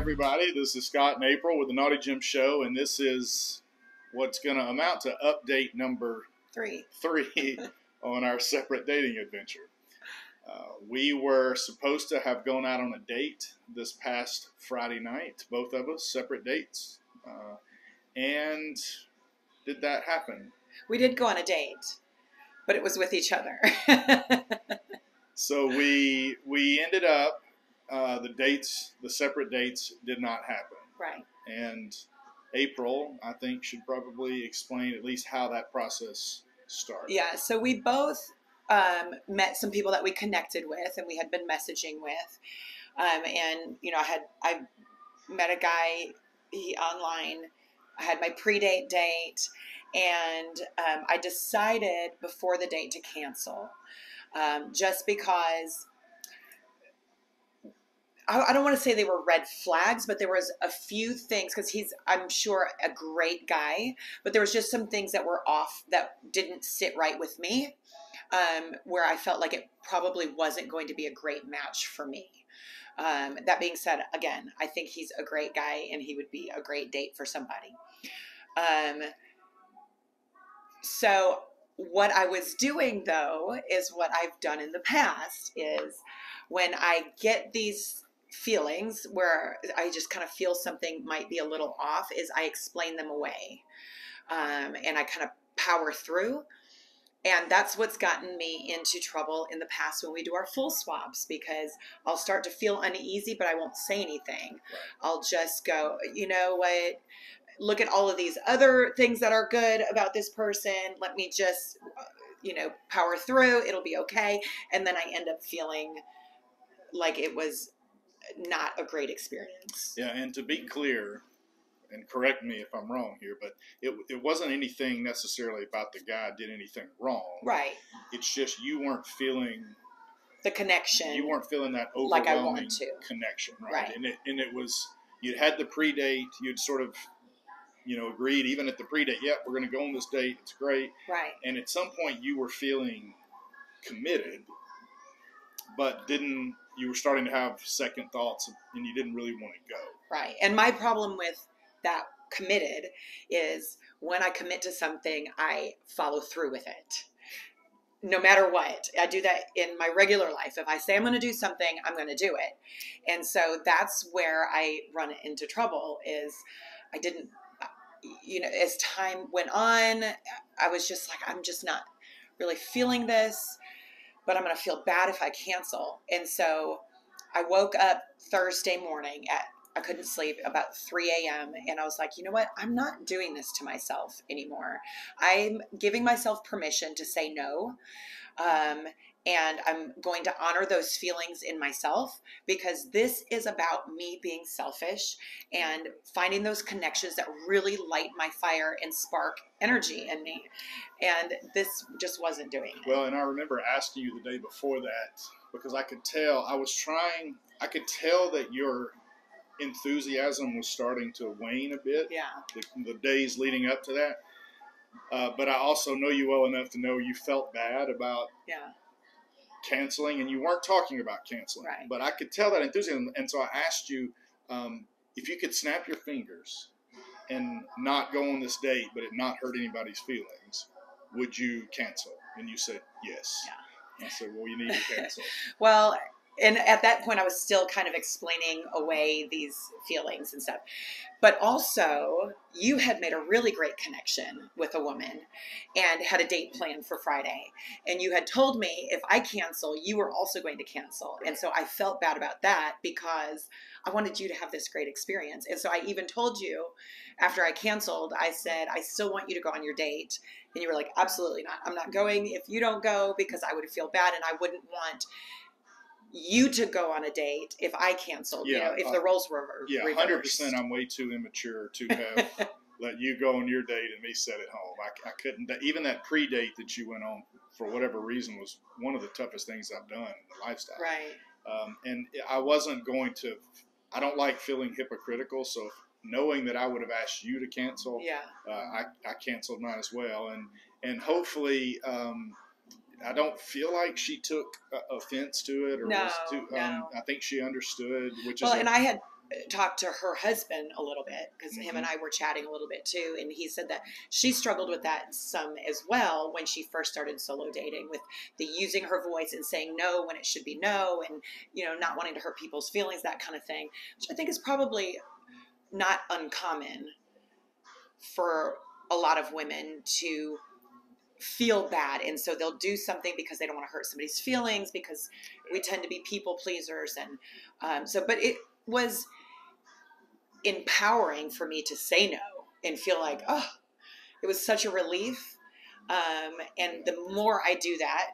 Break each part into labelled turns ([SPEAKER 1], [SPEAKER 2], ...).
[SPEAKER 1] everybody. This is Scott and April with the Naughty Gym Show, and this is what's going to amount to update number three on our separate dating adventure. We were supposed to have gone out on a date this past Friday night, both of us, separate dates. And did that happen?
[SPEAKER 2] We did go on a date, but it was with each other.
[SPEAKER 1] So we ended up, the separate dates did not happen.
[SPEAKER 2] Right.
[SPEAKER 1] And April, I think, should probably explain at least how that process started.
[SPEAKER 2] Yeah, so we both met some people that we connected with and we had been messaging with. And, you know, I met a guy online. I had my pre-date date, and I decided before the date to cancel just because I don't want to say they were red flags, but there was a few things because I'm sure, a great guy, but there was just some things that were off that didn't sit right with me, where I felt like it probably wasn't going to be a great match for me. That being said, again, I think he's a great guy and he would be a great date for somebody. So what I was doing, though, is what I've done in the past is when I get these feelings where I just kind of feel something might be a little off, is I explain them away. And I kind of power through. And that's what's gotten me into trouble in the past when we do our full swaps, because I'll start to feel uneasy, but I won't say anything. Right. I'll just go, you know what? Look at all of these other things that are good about this person. Let me just, power through. It'll be okay. And then I end up feeling like it was not a great experience.
[SPEAKER 1] Yeah, and to be clear, and correct me if I'm wrong here, but it wasn't anything necessarily about the guy did anything wrong.
[SPEAKER 2] Right.
[SPEAKER 1] It's just you weren't feeling
[SPEAKER 2] the connection.
[SPEAKER 1] You weren't feeling that overwhelming
[SPEAKER 2] like I want to.
[SPEAKER 1] Connection, right?
[SPEAKER 2] Right.
[SPEAKER 1] And it was, you'd had the pre-date, you'd sort of, agreed even at the pre-date, yep, we're going to go on this date, it's great.
[SPEAKER 2] Right.
[SPEAKER 1] And at some point you were feeling committed, but you were starting to have second thoughts and you didn't really want to go.
[SPEAKER 2] Right. And my problem with that committed is when I commit to something, I follow through with it. No matter what. I do that in my regular life. If I say I'm going to do something, I'm going to do it. And so that's where I run into trouble is I didn't, as time went on, I was just like, I'm just not really feeling this, but I'm going to feel bad if I cancel. And so I woke up Thursday morning I couldn't sleep about 3 a.m. And I was like, you know what? I'm not doing this to myself anymore. I'm giving myself permission to say no. And I'm going to honor those feelings in myself because this is about me being selfish and finding those connections that really light my fire and spark energy in me. And this just wasn't doing it.
[SPEAKER 1] Well, and I remember asking you the day before that because I could tell that your enthusiasm was starting to wane a bit.
[SPEAKER 2] Yeah.
[SPEAKER 1] The days leading up to that. But I also know you well enough to know you felt bad about canceling, and you weren't talking about canceling.
[SPEAKER 2] Right.
[SPEAKER 1] But I could tell that enthusiasm, and so I asked you if you could snap your fingers and not go on this date, but it not hurt anybody's feelings, would you cancel? And you said yes.
[SPEAKER 2] Yeah.
[SPEAKER 1] I said, well, you need to cancel.
[SPEAKER 2] Well, and at that point, I was still kind of explaining away these feelings and stuff. But also, you had made a really great connection with a woman and had a date planned for Friday. And you had told me if I cancel, you were also going to cancel. And so I felt bad about that because I wanted you to have this great experience. And so I even told you after I canceled, I said, I still want you to go on your date. And you were like, absolutely not. I'm not going if you don't go because I would feel bad and I wouldn't want you to go on a date if I canceled, if the roles were reversed.
[SPEAKER 1] 100% I'm way too immature to have let you go on your date and me sit at home. I couldn't, even that pre-date that you went on for whatever reason was one of the toughest things I've done in the lifestyle.
[SPEAKER 2] Right.
[SPEAKER 1] And I wasn't going to, I don't like feeling hypocritical. So knowing that I would have asked you to cancel, I canceled mine as well. And hopefully, I don't feel like she took offense to it, or
[SPEAKER 2] no,
[SPEAKER 1] was too,
[SPEAKER 2] no.
[SPEAKER 1] I think she understood, which
[SPEAKER 2] well,
[SPEAKER 1] is
[SPEAKER 2] and I had talked to her husband a little bit, because him and I were chatting a little bit too, and he said that she struggled with that some as well when she first started solo dating, with the using her voice and saying no when it should be no, and not wanting to hurt people's feelings, that kind of thing, which I think is probably not uncommon for a lot of women to feel bad, and so they'll do something because they don't want to hurt somebody's feelings, because we tend to be people pleasers, and but it was empowering for me to say no and feel like, oh, it was such a relief. And the more I do that,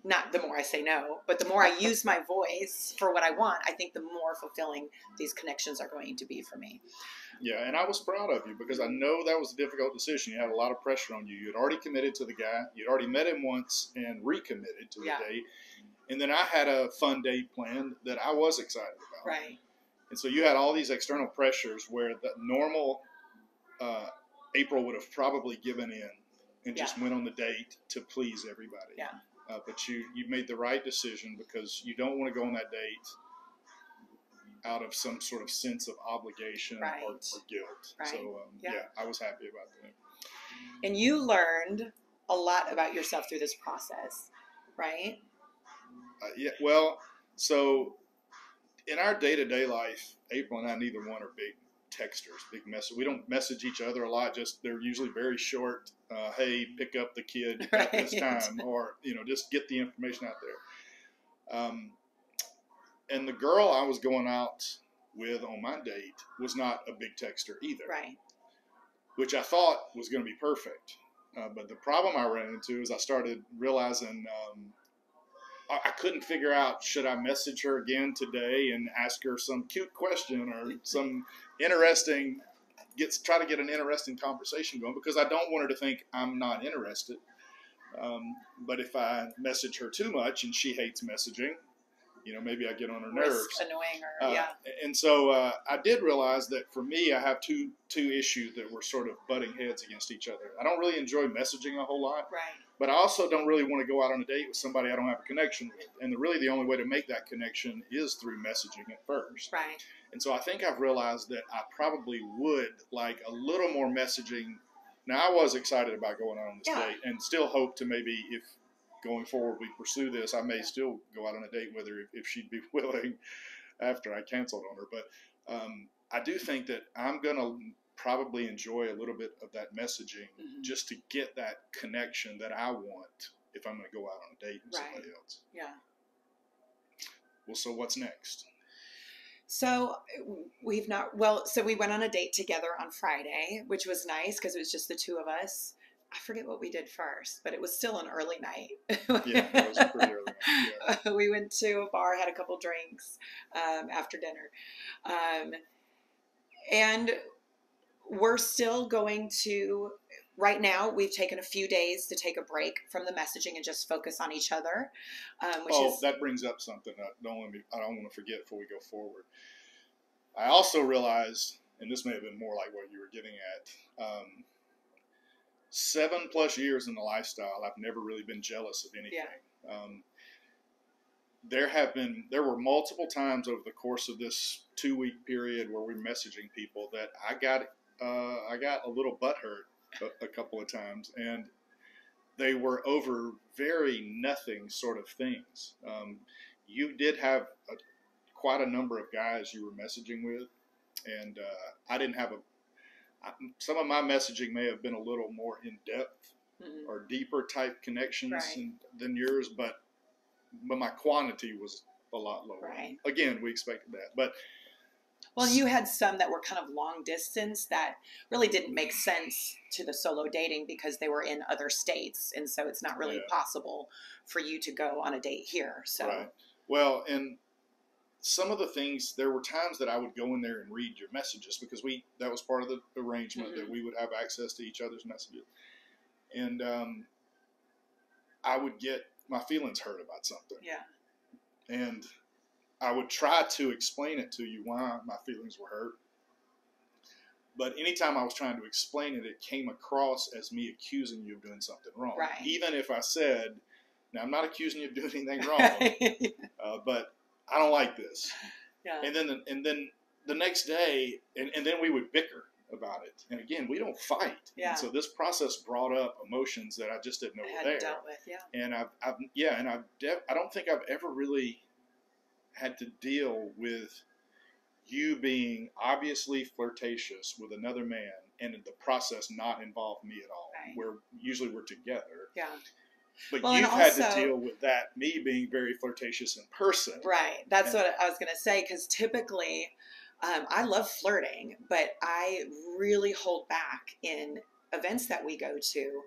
[SPEAKER 2] not the more I say no, but the more I use my voice for what I want, I think the more fulfilling these connections are going to be for me.
[SPEAKER 1] Yeah, and I was proud of you, because I know that was a difficult decision. You had a lot of pressure on you. You had already committed to the guy. You'd already met him once and recommitted to the date. And then I had a fun date planned that I was excited about.
[SPEAKER 2] Right.
[SPEAKER 1] And so you had all these external pressures where the normal April would have probably given in and just went on the date to please everybody.
[SPEAKER 2] Yeah.
[SPEAKER 1] But you made the right decision, because you don't want to go on that date out of some sort of sense of obligation or guilt.
[SPEAKER 2] Right.
[SPEAKER 1] So, I was happy about that.
[SPEAKER 2] And you learned a lot about yourself through this process, right?
[SPEAKER 1] Well, so in our day-to-day life, April and I, neither one are big texters, big message. We don't message each other a lot. Just they're usually very short. Hey, pick up the kid at this time, or just get the information out there. And the girl I was going out with on my date was not a big texter either,
[SPEAKER 2] right?
[SPEAKER 1] Which I thought was going to be perfect. But the problem I ran into is I started realizing I couldn't figure out, should I message her again today and ask her some cute question or some interesting, try to get an interesting conversation going, because I don't want her to think I'm not interested. But if I message her too much and she hates messaging, maybe I get on her nerves.
[SPEAKER 2] Annoying her,
[SPEAKER 1] And so I did realize that for me, I have two issues that were sort of butting heads against each other. I don't really enjoy messaging a whole lot.
[SPEAKER 2] Right.
[SPEAKER 1] But I also don't really want to go out on a date with somebody I don't have a connection with. And really the only way to make that connection is through messaging at first.
[SPEAKER 2] Right.
[SPEAKER 1] And so I think I've realized that I probably would like a little more messaging. Now, I was excited about going out on this date, and still hope to maybe, if going forward we pursue this, I may still go out on a date with her if she'd be willing after I canceled on her. But I do think that I'm going to probably enjoy a little bit of that messaging just to get that connection that I want if I'm going to go out on a date with somebody else.
[SPEAKER 2] Yeah.
[SPEAKER 1] Well, so what's next?
[SPEAKER 2] So we went on a date together on Friday, which was nice because it was just the two of us. I forget what we did first, but it was still an early night.
[SPEAKER 1] Yeah, it was a pretty early night. Yeah.
[SPEAKER 2] We went to a bar, had a couple drinks after dinner. And we're still going to, right now, we've taken a few days to take a break from the messaging and just focus on each other.
[SPEAKER 1] That brings up something I don't want to forget before we go forward. I also realized, and this may have been more like what you were getting at, 7+ years in the lifestyle, I've never really been jealous of anything.
[SPEAKER 2] Yeah.
[SPEAKER 1] There were multiple times over the course of this 2-week period where we're messaging people that I got a little butthurt a couple of times, and they were over very nothing sort of things. You did have quite a number of guys you were messaging with, and I didn't have some of my messaging may have been a little more in depth or deeper type connections than yours, but my quantity was a lot lower.
[SPEAKER 2] Right.
[SPEAKER 1] Again, we expected that, but.
[SPEAKER 2] Well, you had some that were kind of long distance that really didn't make sense to the solo dating because they were in other states. And so it's not really possible for you to go on a date here. So.
[SPEAKER 1] Right. Well, and some of the things, there were times that I would go in there and read your messages because that was part of the arrangement that we would have access to each other's messages. And I would get my feelings hurt about something.
[SPEAKER 2] Yeah.
[SPEAKER 1] And I would try to explain it to you why my feelings were hurt. But anytime I was trying to explain it, it came across as me accusing you of doing something wrong.
[SPEAKER 2] Right.
[SPEAKER 1] Even if I said, now I'm not accusing you of doing anything wrong, but I don't like this.
[SPEAKER 2] Yeah.
[SPEAKER 1] And then the next day, and then we would bicker about it. And again, we don't fight.
[SPEAKER 2] Yeah.
[SPEAKER 1] And so this process brought up emotions that I just didn't know were there.
[SPEAKER 2] Dealt with, yeah.
[SPEAKER 1] And I don't think I've ever really had to deal with you being obviously flirtatious with another man and in the process not involve me at all.
[SPEAKER 2] Right.
[SPEAKER 1] Where usually we're together.
[SPEAKER 2] Yeah.
[SPEAKER 1] But
[SPEAKER 2] well,
[SPEAKER 1] you've
[SPEAKER 2] also,
[SPEAKER 1] had to deal with that, me being very flirtatious in person.
[SPEAKER 2] Right. That's what I was going to say, because typically I love flirting, but I really hold back in events that we go to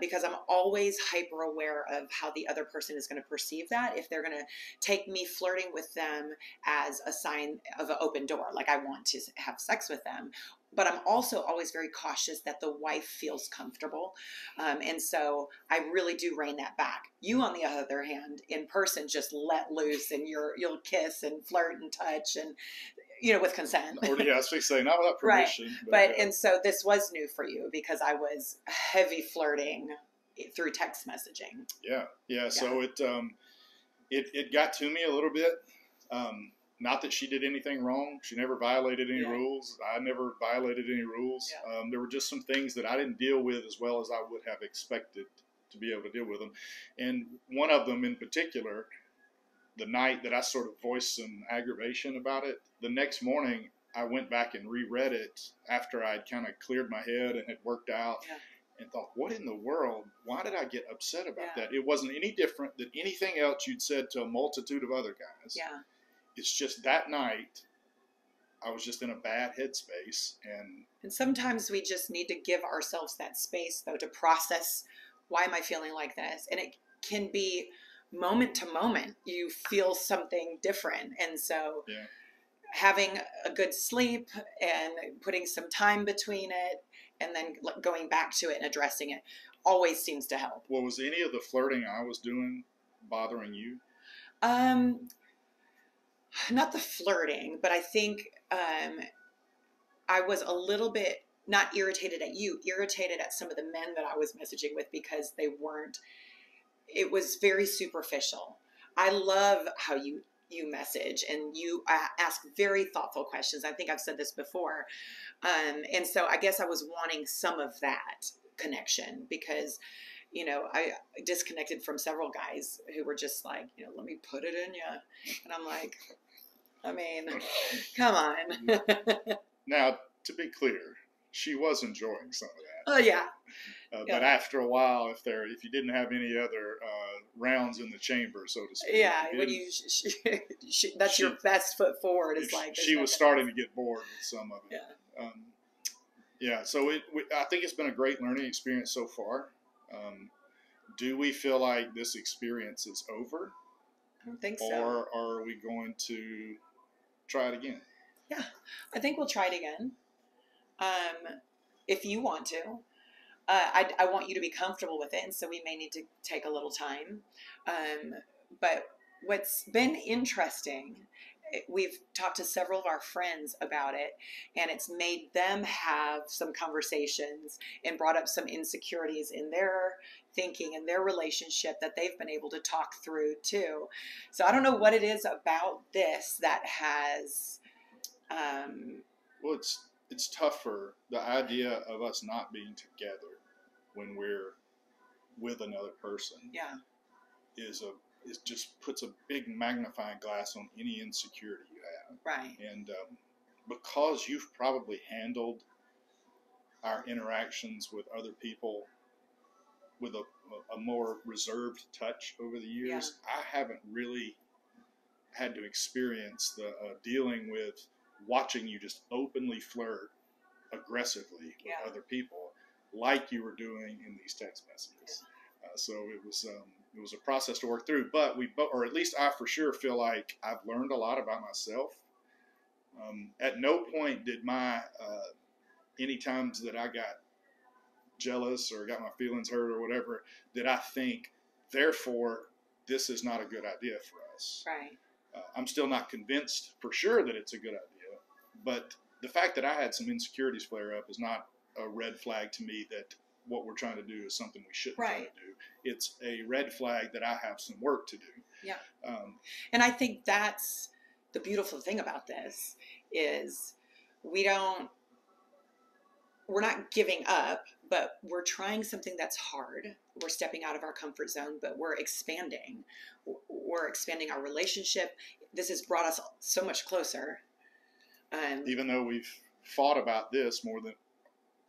[SPEAKER 2] because I'm always hyper aware of how the other person is going to perceive that. If they're going to take me flirting with them as a sign of an open door, like I want to have sex with them. But I'm also always very cautious that the wife feels comfortable. And so I really do rein that back. You, on the other hand, in person, just let loose and you'll kiss and flirt and touch and, with consent.
[SPEAKER 1] Or yeah, I was saying not without permission.
[SPEAKER 2] Right. But and so this was new for you because I was heavy flirting through text messaging.
[SPEAKER 1] Yeah. So it got to me a little bit. Not that she did anything wrong. She never violated any rules. I never violated any rules.
[SPEAKER 2] Yeah.
[SPEAKER 1] There were just some things that I didn't deal with as well as I would have expected to be able to deal with them. And one of them in particular, the night that I sort of voiced some aggravation about it, the next morning I went back and reread it after I'd kind of cleared my head and had worked out and thought, what in the world? Why did I get upset about that? It wasn't any different than anything else you'd said to a multitude of other guys.
[SPEAKER 2] Yeah.
[SPEAKER 1] It's just that night I was just in a bad headspace.
[SPEAKER 2] And sometimes we just need to give ourselves that space, though, to process, why am I feeling like this? And it can be moment to moment. You feel something different. And so having a good sleep and putting some time between it and then going back to it and addressing it always seems to help.
[SPEAKER 1] Well, was any of the flirting I was doing bothering you?
[SPEAKER 2] Not the flirting, but I think I was a little bit not irritated at you, irritated at some of the men that I was messaging with because it was very superficial. I love how you message and you ask very thoughtful questions. I think I've said this before. And so I guess I was wanting some of that connection because I disconnected from several guys who were just like, let me put it in you. And I'm like, I mean, come on.
[SPEAKER 1] Now, to be clear, she was enjoying some of that.
[SPEAKER 2] Oh, yeah.
[SPEAKER 1] But after a while, if you didn't have any other rounds in the chamber, so to speak.
[SPEAKER 2] Yeah, when that's your best foot forward. Is like
[SPEAKER 1] she was starting to get bored with some of it.
[SPEAKER 2] Yeah.
[SPEAKER 1] So I think it's been a great learning experience so far. Do we feel like this experience is over?
[SPEAKER 2] I don't think so.
[SPEAKER 1] Or are we going to try it again?
[SPEAKER 2] Yeah, I think we'll try it again. If you want to. I want you to be comfortable with it, and so we may need to take a little time. But what's been interesting, we've talked to several of our friends about it, and it's made them have some conversations and brought up some insecurities in their thinking and their relationship that they've been able to talk through too. So I don't know what it is about this that has...
[SPEAKER 1] Well, it's tougher. The idea of us not being together when we're with another person it just puts a big magnifying glass on any insecurity you have.
[SPEAKER 2] Right.
[SPEAKER 1] And because you've probably handled our interactions with other people with a more reserved touch over the years, I haven't really had to experience the dealing with watching you just openly flirt aggressively with other people like you were doing in these text messages. So it was a process to work through, but or at least I for sure feel like I've learned a lot about myself. At no point did any times that I got jealous or got my feelings hurt or whatever, did I think, therefore, this is not a good idea for us.
[SPEAKER 2] Right.
[SPEAKER 1] I'm still not convinced for sure that it's a good idea, but the fact that I had some insecurities flare up is not a red flag to me that what we're trying to do is something we shouldn't try to do. It's a red flag that I have some work to do.
[SPEAKER 2] Yeah. And I think that's the beautiful thing about this is we're not giving up, but we're trying something that's hard. We're stepping out of our comfort zone, but we're expanding. We're expanding our relationship. This has brought us so much closer.
[SPEAKER 1] Even though we've fought about this more than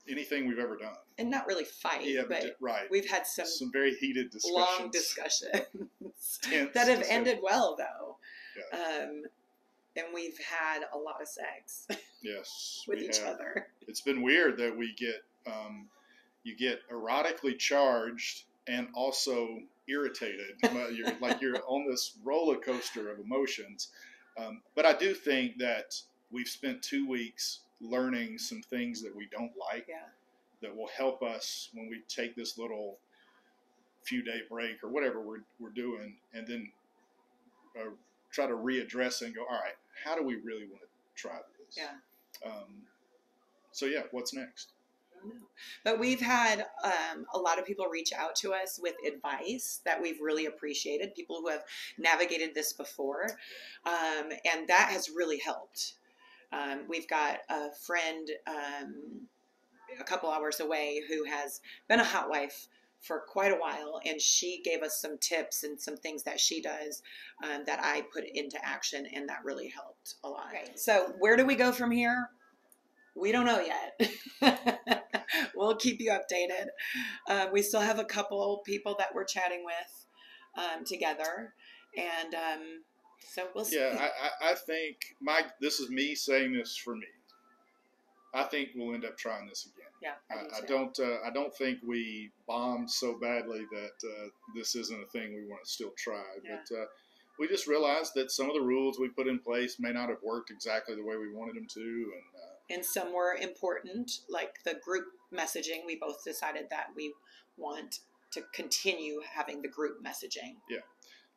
[SPEAKER 1] anything we've ever done.
[SPEAKER 2] And not really fight, but
[SPEAKER 1] right.
[SPEAKER 2] We've had some
[SPEAKER 1] very heated discussions.
[SPEAKER 2] Long discussions that have ended well, though. Yeah. And we've had a lot of sex.
[SPEAKER 1] Yes.
[SPEAKER 2] with each other.
[SPEAKER 1] It's been weird that we get, you get erotically charged and also irritated. you're on this roller coaster of emotions. But I do think that we've spent 2 weeks learning some things that we don't like.
[SPEAKER 2] Yeah.
[SPEAKER 1] That will help us when we take this little few-day break or whatever we're doing, and then try to readdress and go, all right, how do we really want to try this?
[SPEAKER 2] Yeah.
[SPEAKER 1] So yeah, what's next?
[SPEAKER 2] I don't know. But we've had a lot of people reach out to us with advice that we've really appreciated. People who have navigated this before, and that has really helped. We've got a friend a couple hours away who has been a hot wife for quite a while, and she gave us some tips and some things that she does that I put into action, and that really helped a lot. Right. So where do we go from here? We don't know yet. We'll keep you updated. We still have a couple people that we're chatting with together, and so we'll see.
[SPEAKER 1] Yeah, I think this is me saying this for me. I think we'll end up trying this again.
[SPEAKER 2] Yeah,
[SPEAKER 1] I don't think we bombed so badly that this isn't a thing we want to still try. Yeah. But we just realized that some of the rules we put in place may not have worked exactly the way we wanted them to,
[SPEAKER 2] and some were important, like the group messaging. We both decided that we want to continue having the group messaging.
[SPEAKER 1] Yeah.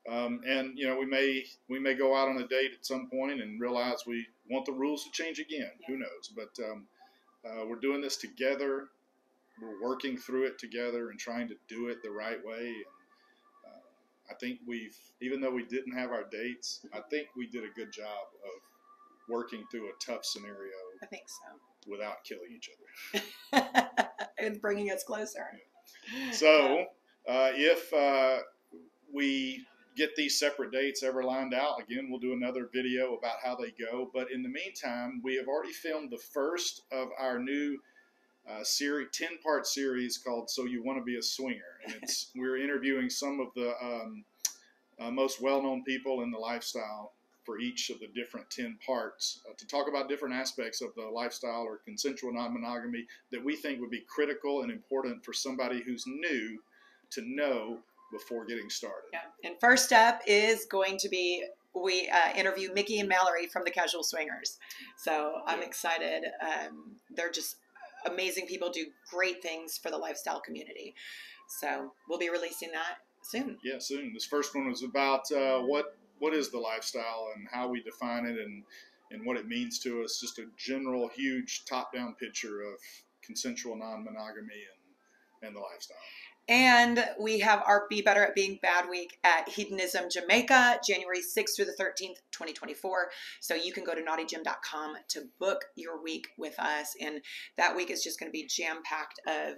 [SPEAKER 1] And we may go out on a date at some point and realize we want the rules to change again. Yeah. Who knows? But we're doing this together. We're working through it together and trying to do it the right way. And I think even though we didn't have our dates, I think we did a good job of working through a tough scenario.
[SPEAKER 2] I think so.
[SPEAKER 1] Without killing each other.
[SPEAKER 2] And bringing us closer.
[SPEAKER 1] Yeah. So if we get these separate dates ever lined out, again, we'll do another video about how they go. But in the meantime, we have already filmed the first of our new 10-part series called So You Want to Be a Swinger. And we're interviewing some of the most well-known people in the lifestyle for each of the different 10 parts to talk about different aspects of the lifestyle or consensual non-monogamy that we think would be critical and important for somebody who's new to know before getting started.
[SPEAKER 2] Yeah. And first up is going to be, we interview Mickey and Mallory from the Casual Swingers. So I'm excited. They're just amazing people, do great things for the lifestyle community. So we'll be releasing that soon.
[SPEAKER 1] Yeah, soon. This first one was about what is the lifestyle and how we define it and what it means to us. Just a general, huge top-down picture of consensual non-monogamy and the lifestyle.
[SPEAKER 2] And we have our Be Better at Being Bad week at Hedonism Jamaica, January 6th through the 13th, 2024. So you can go to naughtygym.com to book your week with us. And that week is just going to be jam-packed of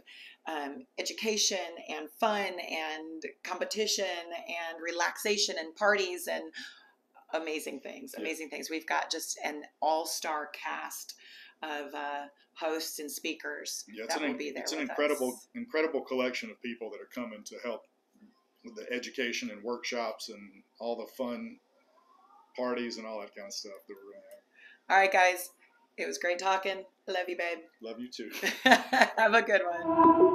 [SPEAKER 2] education and fun and competition and relaxation and parties and amazing things. We've got just an all-star cast of hosts and speakers that will be there.
[SPEAKER 1] It's an incredible collection of people that are coming to help with the education and workshops and all the fun parties and all that kind of stuff that we're going to have.
[SPEAKER 2] All right, guys. It was great talking. Love you, babe.
[SPEAKER 1] Love you too.
[SPEAKER 2] Have a good one.